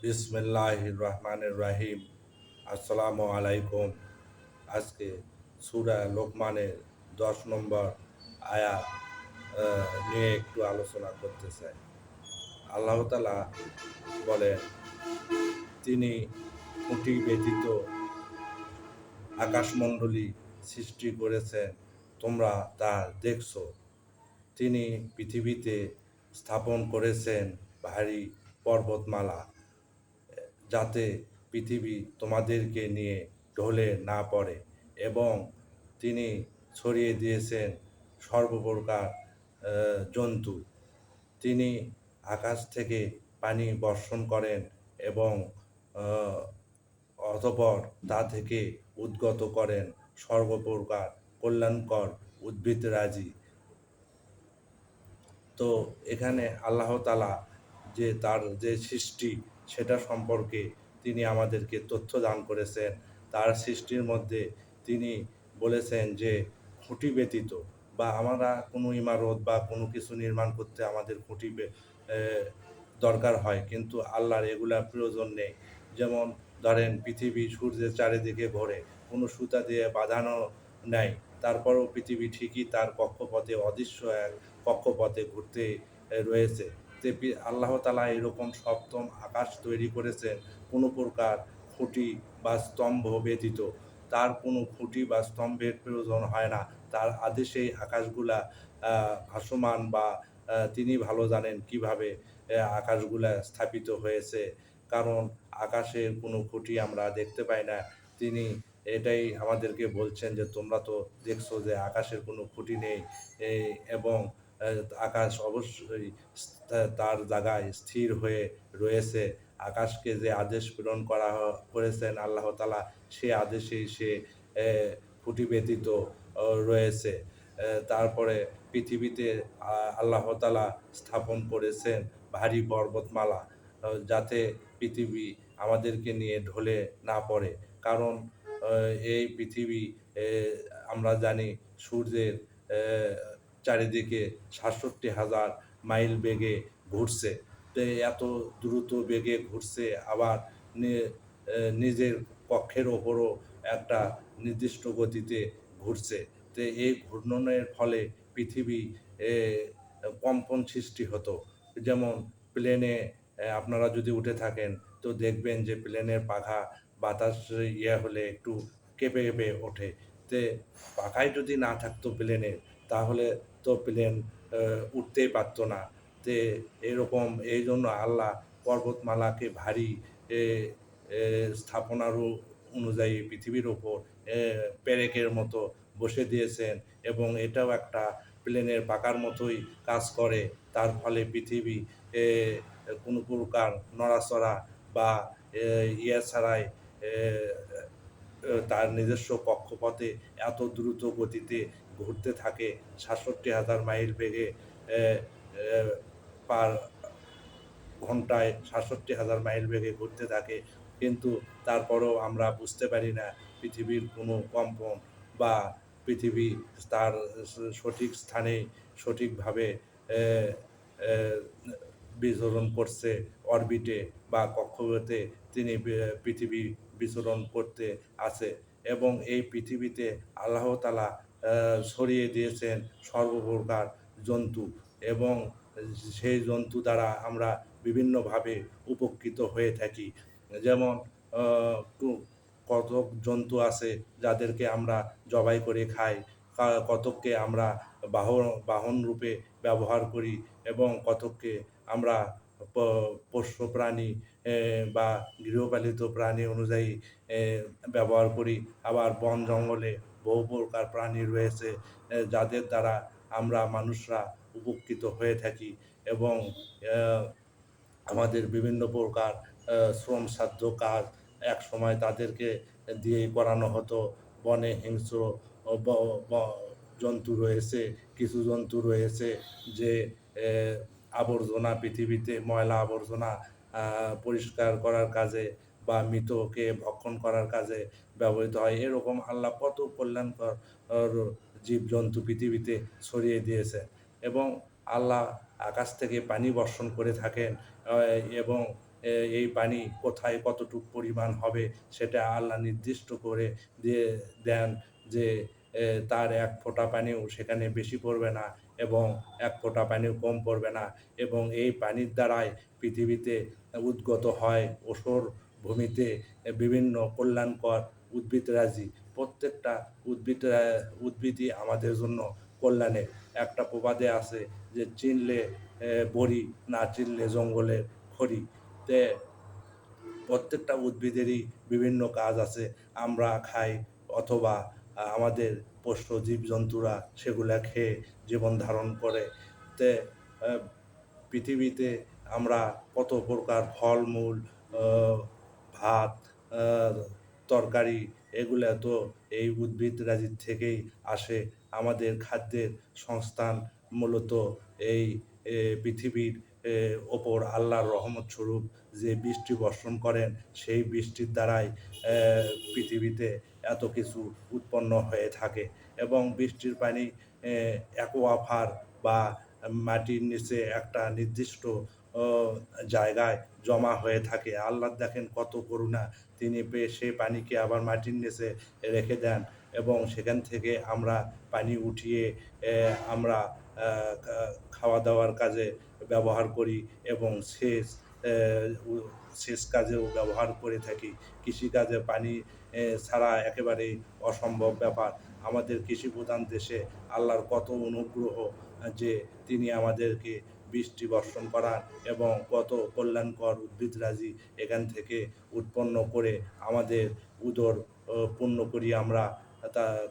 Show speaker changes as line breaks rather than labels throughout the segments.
বিসমিল্লাহির রহমানির রহিম। আসসালামু আলাইকুম। আজকে সূরা লোকমানের 10 নম্বর আয়াত নিয়ে একটু আলোচনা করতে চাই। আল্লাহ তাআলা বলেন, তিনি খুঁটি ব্যতীত আকাশমণ্ডলী সৃষ্টি করেছেন, তোমরা তা দেখছ। তিনি পৃথিবীতে স্থাপন করেছেন ভারী পর্বতমালা, যাতে পৃথিবী তোমাদেরকে নিয়ে ঢলে না পড়ে, এবং তিনি ছড়িয়ে দিয়েছেন সর্বপ্রকার জন্তু। তিনি আকাশ থেকে পানি বর্ষণ করেন এবং আহ, অতঃপর তা থেকে উদ্গত করেন সর্বপ্রকার কল্যাণকর উদ্ভিদরাজি। তো এখানে আল্লাহ তাআলা যে তার যে সৃষ্টি, সেটা সম্পর্কে তিনি আমাদেরকে তথ্য দান করেছেন। তার সৃষ্টির মধ্যে তিনি বলেছেন যে খুঁটি ব্যতীত, বা আমরা কোনো ইমারত বা কোনো কিছু নির্মাণ করতে আমাদের খুঁটি দরকার হয়, কিন্তু আল্লাহর এগুলার প্রয়োজন নেই। যেমন ধরেন, পৃথিবী সূর্যের চারিদিকে ঘোরে, কোনো সুতা দিয়ে বাঁধানো নেই, তারপরও পৃথিবী ঠিকই তার কক্ষপথে, অদৃশ্য এক কক্ষপথে ঘুরতে রয়েছে। আল্লাহ তাআলা এরকম সপ্তম আকাশ তৈরি করেছেন কোনো প্রকার খুঁটি বা স্তম্ভ ব্যতীত। তার কোনো খুঁটি বা স্তম্ভের প্রয়োজন হয় না। তার আদেশেই আকাশগুলা ভাসমান, বা তিনি ভালো জানেন কিভাবে আকাশগুলা স্থাপিত হয়েছে। কারণ আকাশের কোনো খুঁটি আমরা দেখতে পাই না। তিনি এটাই আমাদেরকে বলছেন যে তোমরা তো দেখছো যে আকাশের কোনো খুঁটি নেই, এবং আকাশ অবশ্যই তার জায়গায় স্থির হয়ে রয়েছে। আকাশকে যে আদেশ প্রেরণ করেছেন আল্লাহ তাআলা, সে আদেশেই সে খুঁটি ব্যতীত রয়েছে। তারপরে পৃথিবীতে আল্লাহ তাআলা স্থাপন করেছেন ভারী পর্বতমালা, যাতে পৃথিবী আমাদেরকে নিয়ে ঢলে না পড়ে। কারণ এই পৃথিবী, আমরা জানি, সূর্যের চারিদিকে ৬৭,০০০ মাইল বেগে ঘুরছে। তো এত দ্রুত বেগে ঘুরছে, আবার নিজের কক্ষের ওপরও একটা নির্দিষ্ট গতিতে ঘুরছে। তো এই ঘূর্ণনের ফলে পৃথিবী এ কম্পন সৃষ্টি হতো। যেমন প্লেনে আপনারা যদি উঠে থাকেন, তো দেখবেন যে প্লেনের পাখা বাতাস হলে একটু কেঁপে কেঁপে ওঠে। তে পাখাই যদি না থাকতো প্লেনের, তাহলে তো প্লেন উঠতেই পারতো না। তে এরকম এই জন্য আল্লাহ পর্বতমালাকে ভারী এ এ স্থাপনারও অনুযায়ী পৃথিবীর ওপর পেরেকের মতো বসে দিয়েছেন, এবং এটাও একটা প্লেনের পাকার মতোই কাজ করে। তার ফলে পৃথিবী এ কোনো প্রকার নড়াচড়া বা ছাড়াই এ তার নিজস্ব কক্ষপথে এত দ্রুত গতিতে ঘুরতে থাকে। ৬৭,০০০ মাইল বেগে এ এ পার ঘন্টায় ৬৭,০০০ মাইল বেগে ঘুরতে থাকে। কিন্তু তারপরেও আমরা বুঝতে পারি না পৃথিবীর কোনো কম্পন, বা পৃথিবী তার সঠিক স্থানে সঠিকভাবে এ এ বিচরণ করছে অরবিটে বা কক্ষপথে। তিনি পৃথিবী বিচরণ করতে আছে, এবং এই পৃথিবীতে আল্লাহ তাআলা ছড়িয়ে দিয়েছেন সর্বপ্রকার জন্তু, এবং সেই জন্তু দ্বারা আমরা বিভিন্নভাবে উপকৃত হয়ে থাকি। যেমন কতক জন্তু আছে যাদেরকে আমরা জবাই করে খাই, কতককে আমরা বাহন রূপে ব্যবহার করি, এবং কতককে আমরা পোষ্য প্রাণী বা গৃহপালিত প্রাণী অনুযায়ী ব্যবহার করি। আবার বন জঙ্গলে বহু প্রকার প্রাণী রয়েছে যাদের দ্বারা আমরা মানুষরা উপকৃত হয়ে থাকি, এবং আমাদের বিভিন্ন প্রকার শ্রমসাধ্য কাজ একসময় তাদেরকে দিয়েই করানো হতো। বনে হিংস্র ব ব জন্তু রয়েছে, কিছু জন্তু রয়েছে যে আবর্জনা, পৃথিবীতে ময়লা আবর্জনা পরিষ্কার করার কাজে বা মৃতকে ভক্ষণ করার কাজে ব্যবহৃত হয়। এরকম আল্লাহ কত কল্যাণকর জীবজন্তু পৃথিবীতে ছড়িয়ে দিয়েছেন, এবং আল্লাহ আকাশ থেকে পানি বর্ষণ করে থাকেন, এবং এই পানি কোথায় কতটুক পরিমাণ হবে সেটা আল্লাহ নির্দিষ্ট করে দিয়ে দেন যে তার এক ফোঁটা পানিও সেখানে বেশি পড়বে না এবং এক ফোঁটা পানিও কম পড়বে না এবং এই পানির দ্বারাই পৃথিবীতে উদ্গত হয় ওসর ভূমিতে বিভিন্ন কল্যাণকর উদ্ভিদরাজি। প্রত্যেকটা উদ্ভিদই আমাদের জন্য কল্যাণের। একটা প্রবাদে আছে যে চিনলে বড়ি, না চিনলে জঙ্গলের খড়ি। তে প্রত্যেকটা উদ্ভিদেরই বিভিন্ন কাজ আছে। আমরা খাই অথবা আমাদের পোষ্য জীবজন্তুরা সেগুলা খেয়ে জীবন ধারণ করে। তে আ পৃথিবীতে আমরা কত প্রকার ফলমূল, আ ভাত, আ তরকারি এগুলা তো এই উদ্ভিদরাজির থেকেই আসে। আমাদের খাদ্যের সংস্থান মূলত এই পৃথিবীর ওপর আল্লাহর রহমত স্বরূপ যে বৃষ্টি বর্ষণ করেন, সেই বৃষ্টির দ্বারাই পৃথিবীতে এত কিছু উৎপন্ন হয়ে থাকে এবং বৃষ্টির পানি অ্যাকুয়াফার বা মাটির নিচে একটা নির্দিষ্ট ও জায়গায় জমা হয়ে থাকে। আল্লাহ দেখেন কত করুণা, তিনি সেই পানিকে আবার মাটির নিচে রেখে দেন এবং সেখান থেকে আমরা পানি উঠিয়ে আমরা খাওয়া-দাওয়ার কাজে ব্যবহার করি এবং সেচ কাজেও ব্যবহার করে থাকি। কৃষিকাজে পানি ছাড়া একেবারেই অসম্ভব ব্যাপার। আমাদের কৃষিপ্রধান দেশে আল্লাহর কত অনুগ্রহ যে তিনি আমাদেরকে বৃষ্টি বর্ষণ করান এবং কত কল্যাণকর উদ্ভিদরাজি এখান থেকে উৎপন্ন করে আমাদের উদর পূর্ণ করি আমরা।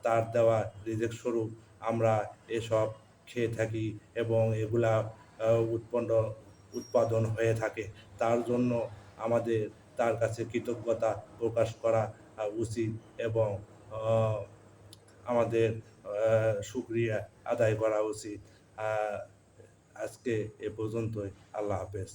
তার দেওয়া রিজিক স্বরূপ আমরা এসব খেয়ে থাকি এবং এগুলা উৎপাদন হয়ে থাকে। তার জন্য আমাদের তার কাছে কৃতজ্ঞতা প্রকাশ করা উচিত এবং আ আমাদের শুকরিয়া আদায় করা উচিত। আ আজকে এ পর্যন্তই। আল্লাহ হাফেজ।